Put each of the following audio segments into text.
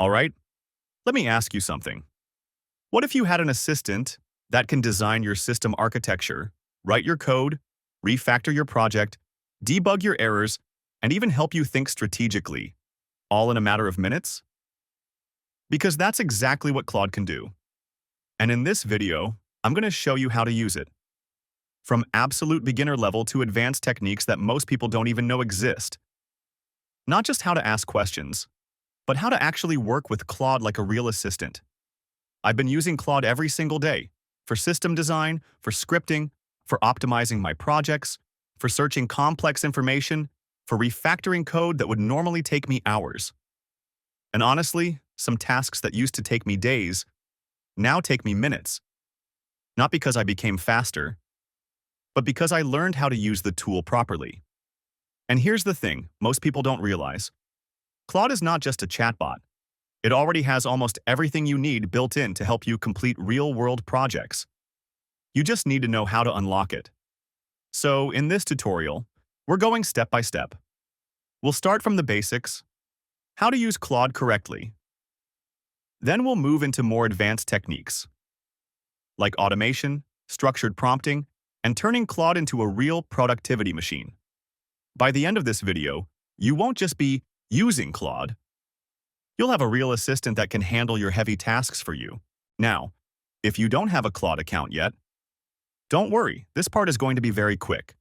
All right, let me ask you something. What if you had an assistant that can design your system architecture, write your code, refactor your project, debug your errors, and even help you think strategically, all in a matter of minutes? Because that's exactly what Claude can do. And in this video, I'm going to show you how to use it. From absolute beginner level to advanced techniques that most people don't even know exist. Not just how to ask questions, but how to actually work with Claude like a real assistant. I've been using Claude every single day, for system design, for scripting, for optimizing my projects, for searching complex information, for refactoring code that would normally take me hours. And honestly, some tasks that used to take me days now take me minutes. Not because I became faster, but because I learned how to use the tool properly. And here's the thing most people don't realize. Claude is not just a chatbot. It already has almost everything you need built in to help you complete real-world projects. You just need to know how to unlock it. So, in this tutorial, we're going step by step. We'll start from the basics, how to use Claude correctly. Then we'll move into more advanced techniques, like automation, structured prompting, and turning Claude into a real productivity machine. By the end of this video, you won't just be using Claude. You'll have a real assistant that can handle your heavy tasks for you. Now, if you don't have a Claude account yet, don't worry, this part is going to be very quick.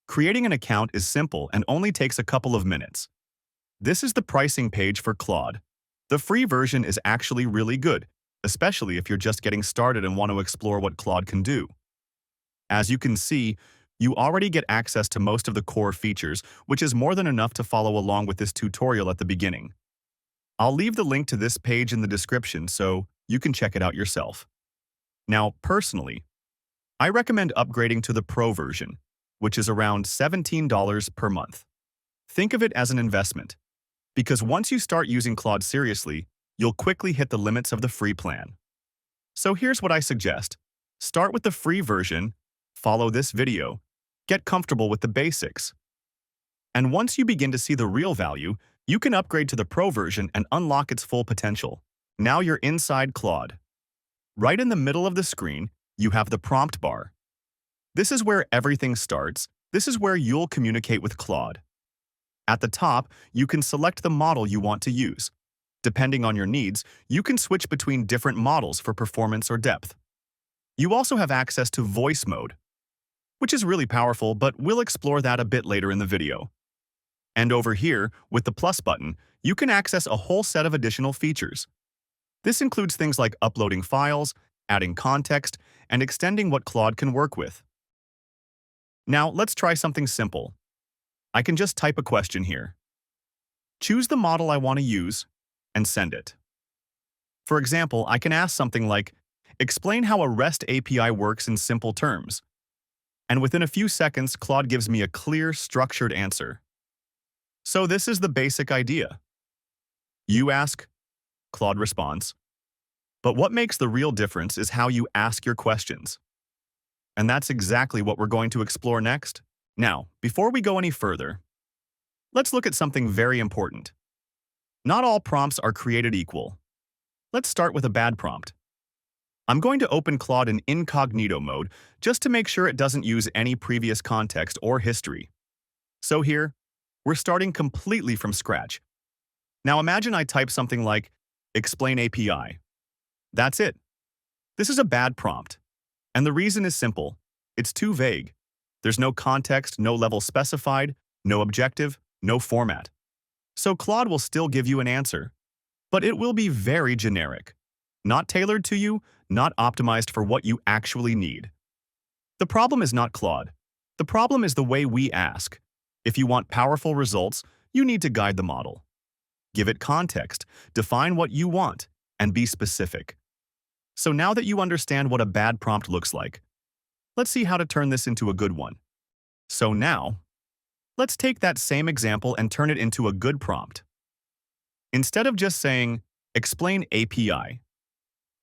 Creating an account is simple and only takes a couple of minutes. This is the pricing page for Claude. The free version is actually really good, especially if you're just getting started and want to explore what Claude can do. As you can see, you already get access to most of the core features, which is more than enough to follow along with this tutorial at the beginning. I'll leave the link to this page in the description so you can check it out yourself. Now, personally, I recommend upgrading to the Pro version, which is around $17 per month. Think of it as an investment, because once you start using Claude seriously, you'll quickly hit the limits of the free plan. So here's what I suggest. Start with the free version, follow this video, get comfortable with the basics. And once you begin to see the real value, you can upgrade to the Pro version and unlock its full potential. Now you're inside Claude. Right in the middle of the screen, you have the prompt bar. This is where everything starts. This is where you'll communicate with Claude. At the top, you can select the model you want to use. Depending on your needs, you can switch between different models for performance or depth. You also have access to voice mode, which is really powerful, but we'll explore that a bit later in the video. And over here, with the plus button, you can access a whole set of additional features. This includes things like uploading files, adding context, and extending what Claude can work with. Now, let's try something simple. I can just type a question here. Choose the model I want to use, and send it. For example, I can ask something like, explain how a REST API works in simple terms. And within a few seconds, Claude gives me a clear, structured answer. So this is the basic idea. You ask, Claude responds. But what makes the real difference is how you ask your questions. And that's exactly what we're going to explore next. Now, before we go any further, let's look at something very important. Not all prompts are created equal. Let's start with a bad prompt. I'm going to open Claude in incognito mode just to make sure it doesn't use any previous context or history. So here, we're starting completely from scratch. Now imagine I type something like, explain API. That's it. This is a bad prompt. And the reason is simple. It's too vague. There's no context, no level specified, no objective, no format. So Claude will still give you an answer, but it will be very generic. Not tailored to you, not optimized for what you actually need. The problem is not Claude. The problem is the way we ask. If you want powerful results, you need to guide the model. Give it context, define what you want, and be specific. So now that you understand what a bad prompt looks like, let's see how to turn this into a good one. So now, let's take that same example and turn it into a good prompt. Instead of just saying, explain API,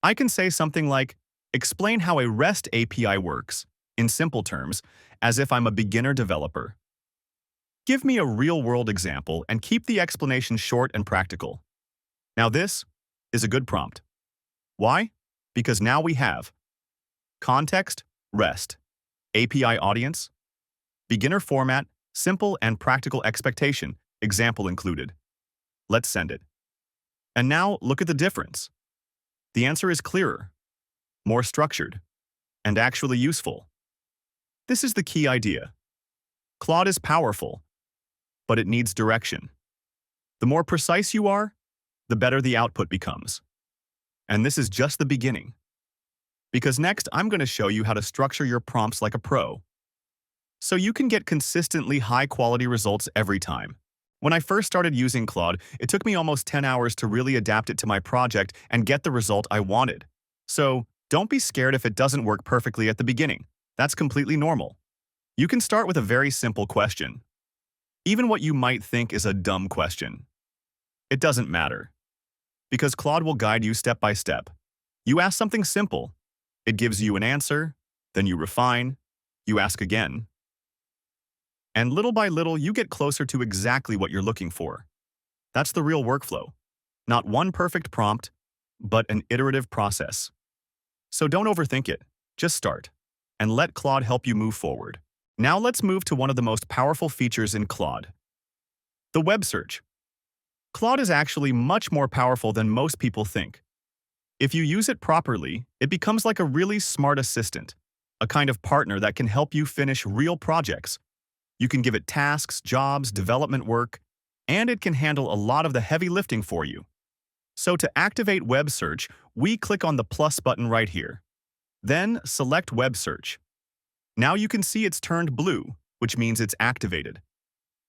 I can say something like, explain how a REST API works, in simple terms, as if I'm a beginner developer. Give me a real-world example and keep the explanation short and practical. Now this, is a good prompt. Why? Because now we have context, REST, API audience, beginner format, simple and practical expectation, example included. Let's send it. And now look at the difference. The answer is clearer, more structured, and actually useful. This is the key idea. Claude is powerful, but it needs direction. The more precise you are, the better the output becomes. And this is just the beginning. Because next, I'm going to show you how to structure your prompts like a pro, so you can get consistently high-quality results every time. When I first started using Claude, it took me almost 10 hours to really adapt it to my project and get the result I wanted. So, don't be scared if it doesn't work perfectly at the beginning. That's completely normal. You can start with a very simple question. Even what you might think is a dumb question. It doesn't matter, because Claude will guide you step by step. You ask something simple, it gives you an answer, then you refine, you ask again. And little by little, you get closer to exactly what you're looking for. That's the real workflow. Not one perfect prompt, but an iterative process. So don't overthink it. Just start, and let Claude help you move forward. Now let's move to one of the most powerful features in Claude, the web search. Claude is actually much more powerful than most people think. If you use it properly, it becomes like a really smart assistant, a kind of partner that can help you finish real projects. You can give it tasks, jobs, development work, and it can handle a lot of the heavy lifting for you. So to activate web search, we click on the plus button right here. Then select web search. Now you can see it's turned blue, which means it's activated.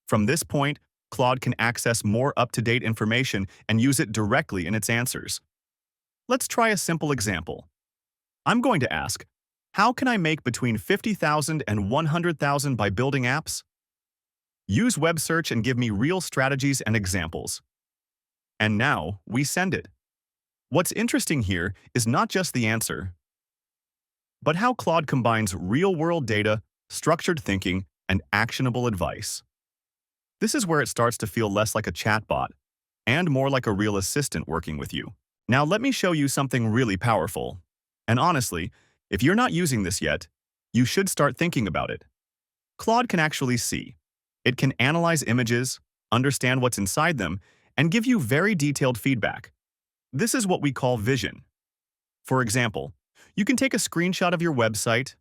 From this point, Claude can access more up-to-date information and use it directly in its answers. Let's try a simple example. I'm going to ask, how can I make between 50,000 and 100,000 by building apps? Use web search and give me real strategies and examples. And now we send it. What's interesting here is not just the answer, but how Claude combines real-world data, structured thinking, and actionable advice. This is where it starts to feel less like a chatbot and more like a real assistant working with you. Now let me show you something really powerful. And honestly, if you're not using this yet, you should start thinking about it. Claude can actually see. It can analyze images, understand what's inside them, and give you very detailed feedback. This is what we call vision. For example, you can take a screenshot of your website,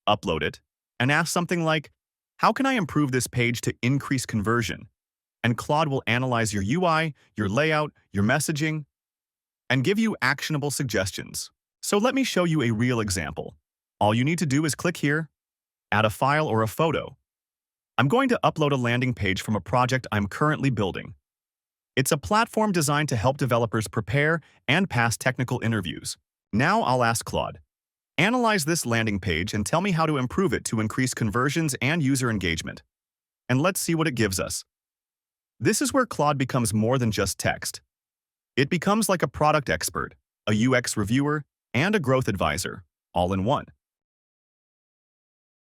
upload it, and ask something like, how can I improve this page to increase conversion? And Claude will analyze your UI, your layout, your messaging, and give you actionable suggestions. So let me show you a real example. All you need to do is click here, add a file or a photo. I'm going to upload a landing page from a project I'm currently building. It's a platform designed to help developers prepare and pass technical interviews. Now I'll ask Claude, analyze this landing page and tell me how to improve it to increase conversions and user engagement. And let's see what it gives us. This is where Claude becomes more than just text. It becomes like a product expert, a UX reviewer, and a growth advisor, all in one.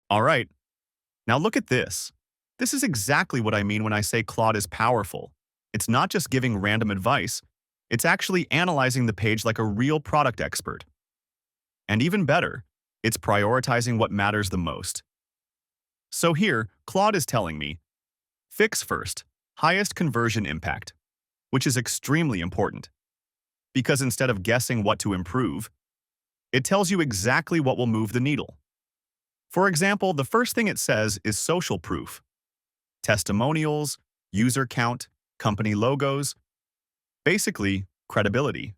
All right, now look at this. This is exactly what I mean when I say Claude is powerful. It's not just giving random advice, it's actually analyzing the page like a real product expert. And even better, it's prioritizing what matters the most. So here, Claude is telling me, fix first, highest conversion impact, which is extremely important. Because instead of guessing what to improve, it tells you exactly what will move the needle. For example, the first thing it says is social proof. Testimonials, user count, company logos, basically, credibility.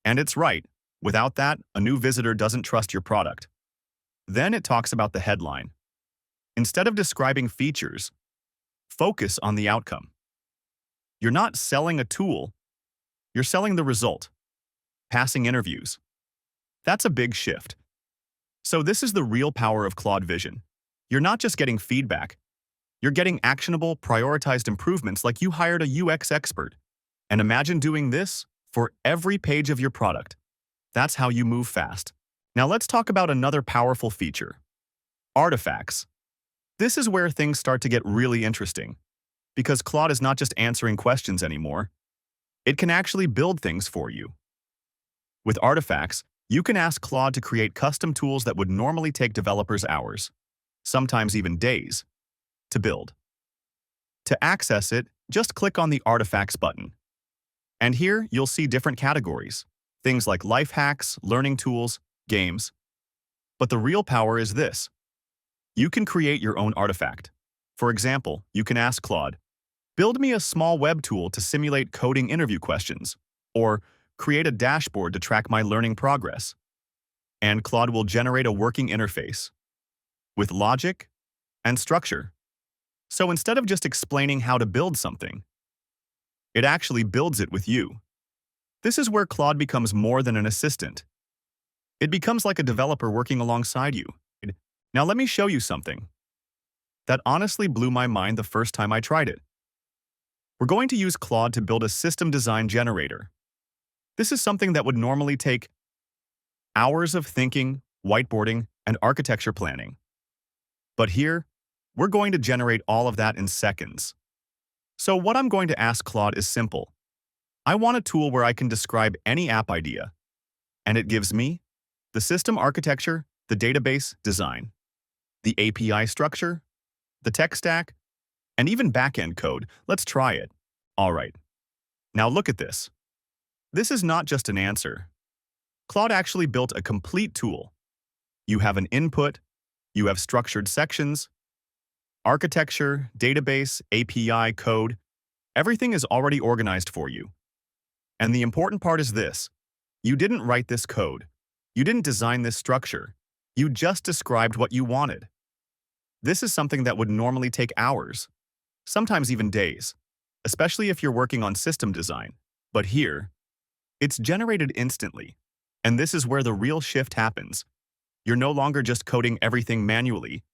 And it's right. Without that, a new visitor doesn't trust your product. Then it talks about the headline. Instead of describing features, focus on the outcome. You're not selling a tool, you're selling the result. Passing interviews. That's a big shift. So this is the real power of Claude Vision. You're not just getting feedback, you're getting actionable, prioritized improvements like you hired a UX expert. And imagine doing this for every page of your product. That's how you move fast. Now let's talk about another powerful feature. Artifacts. This is where things start to get really interesting, because Claude is not just answering questions anymore. It can actually build things for you. With Artifacts, you can ask Claude to create custom tools that would normally take developers hours, sometimes even days, to build. To access it, just click on the Artifacts button. And here, you'll see different categories, things like life hacks, learning tools, games. But the real power is this. You can create your own artifact. For example, you can ask Claude, build me a small web tool to simulate coding interview questions, or create a dashboard to track my learning progress. And Claude will generate a working interface with logic and structure. So instead of just explaining how to build something, it actually builds it with you. This is where Claude becomes more than an assistant. It becomes like a developer working alongside you. Now let me show you something that honestly blew my mind the first time I tried it. We're going to use Claude to build a system design generator. This is something that would normally take hours of thinking, whiteboarding, and architecture planning. But here, we're going to generate all of that in seconds. So what I'm going to ask Claude is simple. I want a tool where I can describe any app idea, and it gives me the system architecture, the database design, the API structure, the tech stack, and even backend code. Let's try it. All right. Now look at this. This is not just an answer. Claude actually built a complete tool. You have an input, you have structured sections, architecture, database, API, code. Everything is already organized for you. And the important part is this. You didn't write this code. You didn't design this structure. You just described what you wanted. This is something that would normally take hours, sometimes even days, especially if you're working on system design. But here, it's generated instantly. And this is where the real shift happens. You're no longer just coding everything manually.